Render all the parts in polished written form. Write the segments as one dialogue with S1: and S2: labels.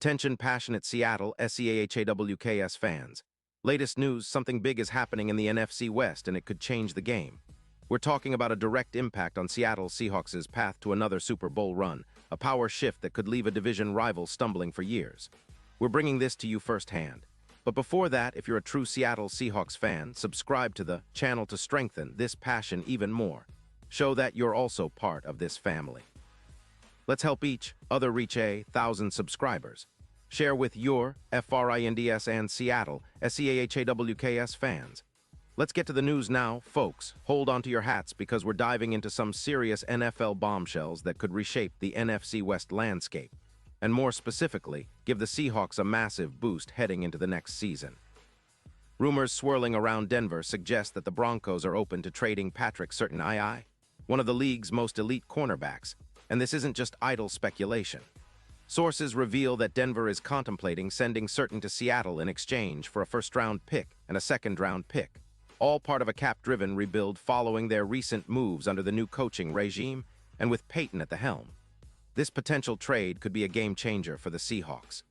S1: Attention passionate Seattle Seahawks fans. Latest news, something big is happening in the NFC West and it could change the game. We're talking about a direct impact on Seattle Seahawks' path to another Super Bowl run, a power shift that could leave a division rival stumbling for years. We're bringing this to you firsthand. But before that, if you're a true Seattle Seahawks fan, subscribe to the channel to strengthen this passion even more. Show that you're also part of this family. Let's help each other reach 1,000 subscribers. Share with your FRINDS and Seattle SEAHAWKS fans. Let's get to the news now, folks. Hold on to your hats because we're diving into some serious NFL bombshells that could reshape the NFC West landscape, and more specifically, give the Seahawks a massive boost heading into the next season. Rumors swirling around Denver suggest that the Broncos are open to trading Patrick Surtain, one of the league's most elite cornerbacks, and this isn't just idle speculation. Sources reveal that Denver is contemplating sending Surtain to Seattle in exchange for a first-round pick and a second-round pick, all part of a cap-driven rebuild following their recent moves under the new coaching regime and with Peyton at the helm. This potential trade could be a game-changer for the Seahawks.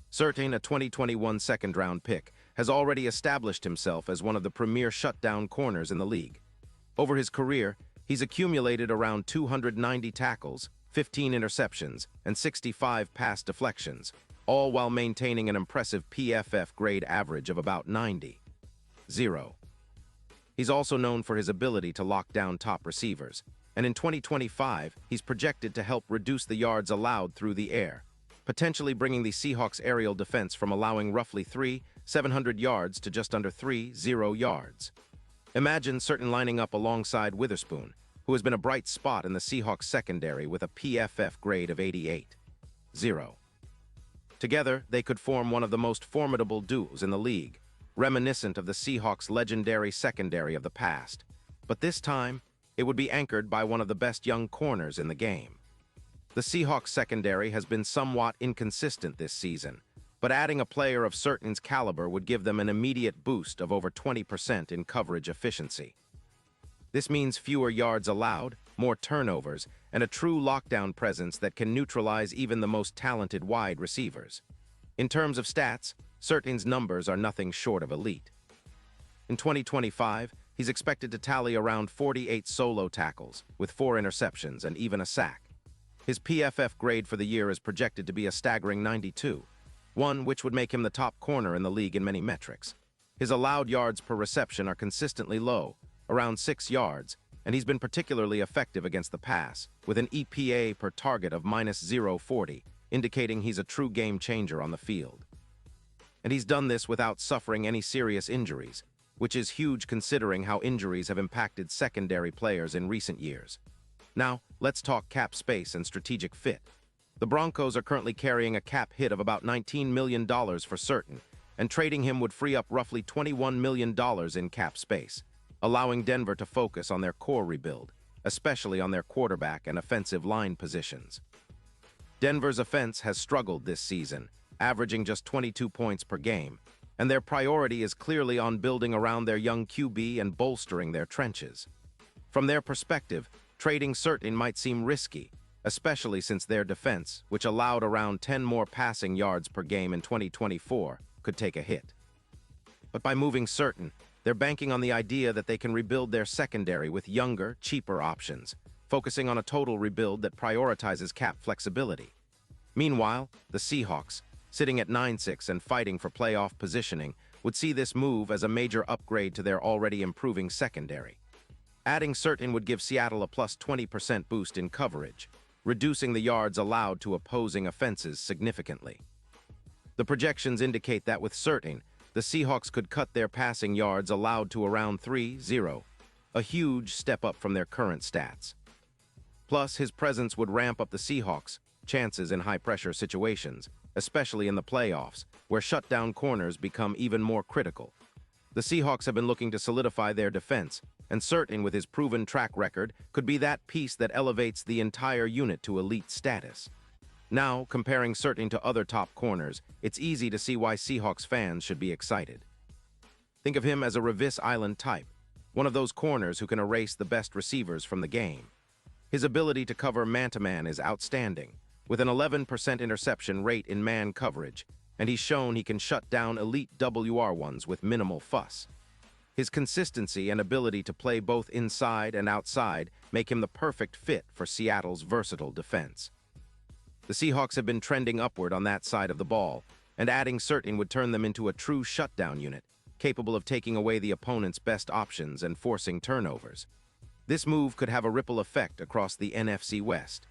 S1: Surtain, a 2021 second-round pick, has already established himself as one of the premier shutdown corners in the league. Over his career, he's accumulated around 290 tackles, 15 interceptions, and 65 pass deflections, all while maintaining an impressive PFF grade average of about 90.0. He's also known for his ability to lock down top receivers, and in 2025, he's projected to help reduce the yards allowed through the air, potentially bringing the Seahawks' aerial defense from allowing roughly 700 yards to just under 30 yards. Imagine Surtain lining up alongside Witherspoon, who has been a bright spot in the Seahawks secondary with a PFF grade of 88.0. Together, they could form one of the most formidable duos in the league, reminiscent of the Seahawks' legendary secondary of the past. But this time, it would be anchored by one of the best young corners in the game. The Seahawks secondary has been somewhat inconsistent this season, but adding a player of Surtain's caliber would give them an immediate boost of over 20% in coverage efficiency. This means fewer yards allowed, more turnovers, and a true lockdown presence that can neutralize even the most talented wide receivers. In terms of stats, Surtain's numbers are nothing short of elite. In 2025, he's expected to tally around 48 solo tackles, with 4 interceptions and even a sack. His PFF grade for the year is projected to be a staggering 92, one which would make him the top corner in the league in many metrics. His allowed yards per reception are consistently low, around 6 yards, and he's been particularly effective against the pass, with an EPA per target of -0.40, indicating he's a true game changer on the field. And he's done this without suffering any serious injuries, which is huge considering how injuries have impacted secondary players in recent years. Now, let's talk cap space and strategic fit. The Broncos are currently carrying a cap hit of about $19 million for Surtain, and trading him would free up roughly $21 million in cap space, allowing Denver to focus on their core rebuild, especially on their quarterback and offensive line positions. Denver's offense has struggled this season, averaging just 22 points per game, and their priority is clearly on building around their young QB and bolstering their trenches. From their perspective, trading Surtain might seem risky, especially since their defense, which allowed around 10 more passing yards per game in 2024, could take a hit. But by moving Surtain, they're banking on the idea that they can rebuild their secondary with younger, cheaper options, focusing on a total rebuild that prioritizes cap flexibility. Meanwhile, the Seahawks, sitting at 9-6 and fighting for playoff positioning, would see this move as a major upgrade to their already improving secondary. Adding Surtain would give Seattle a plus 20% boost in coverage, reducing the yards allowed to opposing offenses significantly. The projections indicate that with Surtain, the Seahawks could cut their passing yards allowed to around 30, a huge step up from their current stats. Plus, his presence would ramp up the Seahawks' chances in high-pressure situations, especially in the playoffs, where shutdown corners become even more critical. The Seahawks have been looking to solidify their defense, and Surtain, with his proven track record, could be that piece that elevates the entire unit to elite status. Now, comparing Surtain to other top corners, it's easy to see why Seahawks fans should be excited. Think of him as a Revis Island type, one of those corners who can erase the best receivers from the game. His ability to cover man-to-man is outstanding, with an 11% interception rate in man coverage, and he's shown he can shut down elite WR1s with minimal fuss. His consistency and ability to play both inside and outside make him the perfect fit for Seattle's versatile defense. The Seahawks have been trending upward on that side of the ball, and adding Surtain would turn them into a true shutdown unit, capable of taking away the opponent's best options and forcing turnovers. This move could have a ripple effect across the NFC West.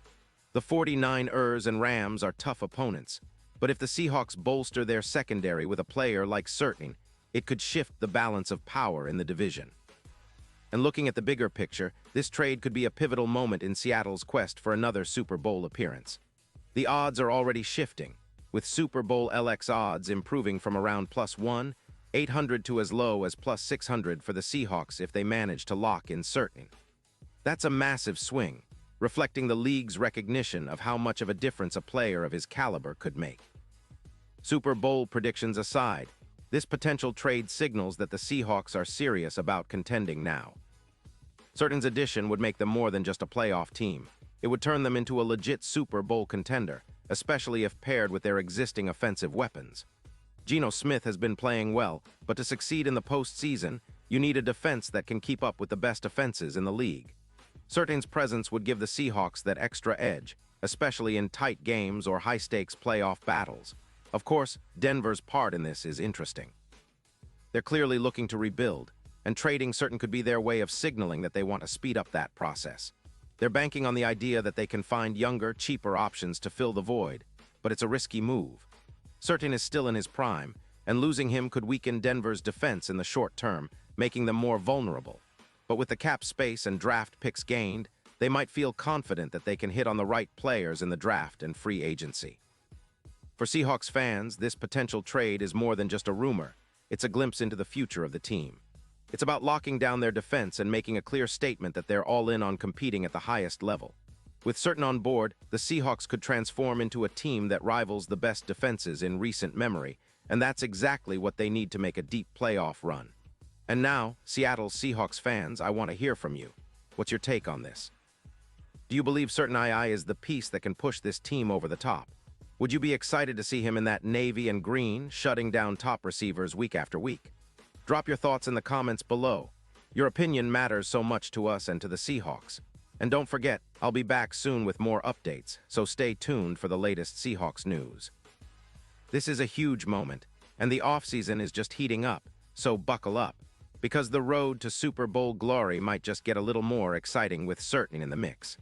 S1: The 49ers and Rams are tough opponents, but if the Seahawks bolster their secondary with a player like Surtain, it could shift the balance of power in the division. And looking at the bigger picture, this trade could be a pivotal moment in Seattle's quest for another Super Bowl appearance. The odds are already shifting, with Super Bowl LX odds improving from around +1, 800 to as low as +600 for the Seahawks if they manage to lock in Surtain. That's a massive swing, reflecting the league's recognition of how much of a difference a player of his caliber could make. Super Bowl predictions aside, this potential trade signals that the Seahawks are serious about contending now. Surtain's addition would make them more than just a playoff team. It would turn them into a legit Super Bowl contender, especially if paired with their existing offensive weapons. Geno Smith has been playing well, but to succeed in the postseason, you need a defense that can keep up with the best offenses in the league. Surtain's presence would give the Seahawks that extra edge, especially in tight games or high-stakes playoff battles. Of course, Denver's part in this is interesting. They're clearly looking to rebuild, and trading Surtain could be their way of signaling that they want to speed up that process. They're banking on the idea that they can find younger, cheaper options to fill the void, but it's a risky move. Surtain is still in his prime, and losing him could weaken Denver's defense in the short term, making them more vulnerable. But with the cap space and draft picks gained, they might feel confident that they can hit on the right players in the draft and free agency. For Seahawks fans, this potential trade is more than just a rumor. It's a glimpse into the future of the team. It's about locking down their defense and making a clear statement that they're all in on competing at the highest level. With Surtain on board, the Seahawks could transform into a team that rivals the best defenses in recent memory, and that's exactly what they need to make a deep playoff run. And now, Seattle Seahawks fans, I want to hear from you. What's your take on this? Do you believe Surtain II is the piece that can push this team over the top? Would you be excited to see him in that navy and green, shutting down top receivers week after week? Drop your thoughts in the comments below. Your opinion matters so much to us and to the Seahawks. And don't forget, I'll be back soon with more updates, so stay tuned for the latest Seahawks news. This is a huge moment, and the offseason is just heating up, so buckle up, because the road to Super Bowl glory might just get a little more exciting with Surtain in the mix.